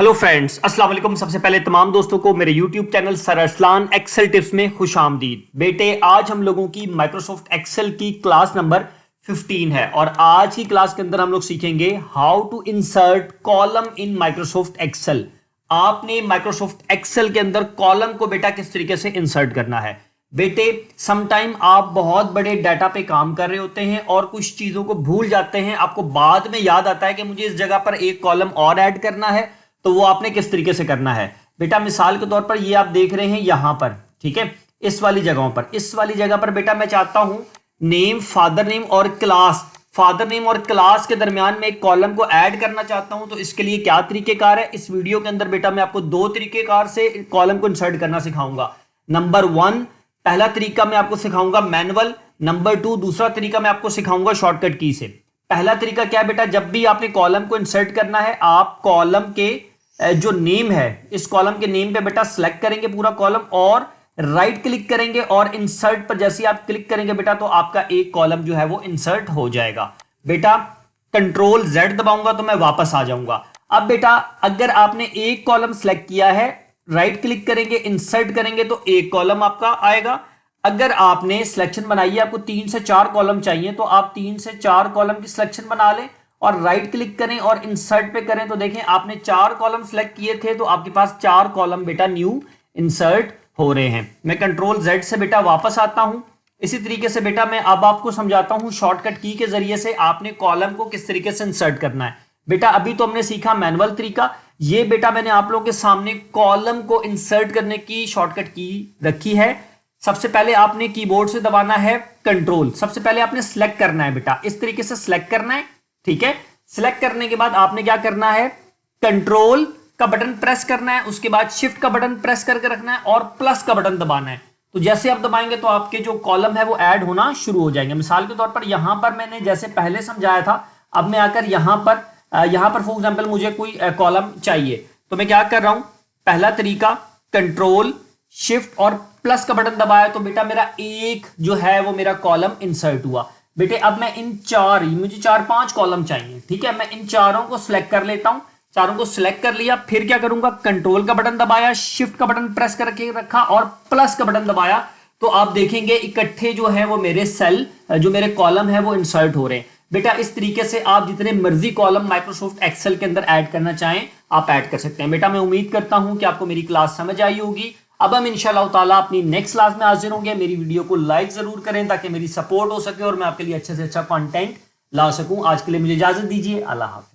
Hello friends, अस्सलाम वालेकुम। सबसे पहले तमाम दोस्तों को मेरे YouTube channel sir Arsalan Excel tips में खुश आमदीद। बेटे, आज हम लोगों की माइक्रोसॉफ्ट एक्सेल की क्लास नंबर 15 है और आज की क्लास के अंदर हम लोग सीखेंगे how to insert column in Microsoft Excel. आपने माइक्रोसॉफ्ट एक्सेल के अंदर कॉलम को बेटा किस तरीके से इंसर्ट करना है। बेटे, समटाइम आप बहुत बड़े डाटा पे काम कर रहे होते हैं और कुछ चीजों को भूल जाते हैं। आपको बाद में याद आता है कि मुझे इस जगह पर एक कॉलम और ऐड करना है, तो वो आपने किस तरीके से करना है। बेटा, मिसाल के तौर पर ये आप देख रहे हैं यहां पर, ठीक है, इस वाली जगहों पर, इस वाली जगह पर बेटा मैं चाहता हूं नेम, फादर नेम और क्लास, फादर नेम और क्लास के दरमियान में एक कॉलम को ऐड करना चाहता हूं। तो इसके लिए क्या तरीकेकार है, इस वीडियो के अंदर बेटा मैं आपको दो तरीकेकार से कॉलम को इंसर्ट करना सिखाऊंगा। नंबर 1, पहला तरीका मैं आपको सिखाऊंगा मैनुअल। नंबर 2, दूसरा तरीका मैं आपको सिखाऊंगा शॉर्टकट की से। पहला तरीका क्या है बेटा, जब भी आपने कॉलम को इंसर्ट करना है, आप कॉलम के जो नेम है, इस कॉलम के नेम पे बेटा सेलेक्ट करेंगे पूरा कॉलम और राइट क्लिक करेंगे और इंसर्ट पर जैसे आप क्लिक करेंगे बेटा तो आपका एक कॉलम जो है वो इंसर्ट हो जाएगा। बेटा, कंट्रोल Z दबाऊंगा तो मैं वापस आ जाऊंगा। अब बेटा, अगर आपने एक कॉलम सेलेक्ट किया है, राइट क्लिक करेंगे, इंसर्ट करेंगे तो एक कॉलम आपका आएगा। अगर आपने सिलेक्शन बनाई है, आपको 3 से 4 कॉलम चाहिए, तो आप 3 से 4 कॉलम की सिलेक्शन बना लें और राइट क्लिक करें और इंसर्ट पे करें तो देखें आपने 4 कॉलम सेलेक्ट किए थे तो आपके पास 4 कॉलम बेटा न्यू इंसर्ट हो रहे हैं। मैं कंट्रोल Z से बेटा वापस आता हूं। इसी तरीके से बेटा मैं अब आपको समझाता हूं शॉर्टकट की के जरिए से आपने कॉलम को किस तरीके से इंसर्ट करना है। बेटा, अभी तो हमने सीखा मैनुअल तरीका, ये बेटा मैंने आप लोगों के सामने कॉलम को इंसर्ट करने की शॉर्टकट की रखी है। सबसे पहले आपने कीबोर्ड से दबाना है कंट्रोल। सबसे पहले आपने सेलेक्ट करना है बेटा, इस तरीके से सेलेक्ट करना है, ठीक है। सिलेक्ट करने के बाद आपने क्या करना है, कंट्रोल का बटन प्रेस करना है, उसके बाद शिफ्ट का बटन प्रेस करके रखना है और प्लस का बटन दबाना है। तो जैसे आप दबाएंगे तो आपके जो कॉलम है वो ऐड होना शुरू हो जाएंगे। मिसाल के तौर पर यहां पर मैंने जैसे पहले समझाया था, अब मैं आकर यहां पर फॉर एग्जांपल मुझे कोई कॉलम चाहिए, तो मैं क्या कर रहा हूं, पहला तरीका कंट्रोल शिफ्ट और प्लस का बटन दबाया तो बेटा मेरा एक जो है वो मेरा कॉलम इंसर्ट हुआ। बेटे, अब मैं इन मुझे 4-5 कॉलम चाहिए, ठीक है, मैं इन चारों को सिलेक्ट कर लेता हूं। चारों को सिलेक्ट कर लिया, फिर क्या करूंगा, कंट्रोल का बटन दबाया, शिफ्ट का बटन प्रेस करके रखा और प्लस का बटन दबाया, तो आप देखेंगे इकट्ठे जो है वो मेरे सेल, जो मेरे कॉलम है वो इंसर्ट हो रहे हैं। बेटा, इस तरीके से आप जितने मर्जी कॉलम माइक्रोसॉफ्ट एक्सेल के अंदर ऐड करना चाहें आप ऐड कर सकते हैं। बेटा, मैं उम्मीद करता हूं कि आपको मेरी क्लास समझ आई होगी। अब हम इंशाल्लाह ताला अपनी नेक्स्ट क्लास में हाजिर होंगे। मेरी वीडियो को लाइक जरूर करें ताकि मेरी सपोर्ट हो सके और मैं आपके लिए अच्छे से अच्छा कंटेंट ला सकूं। आज के लिए मुझे इजाजत दीजिए। अल्लाह हाफ़िज़।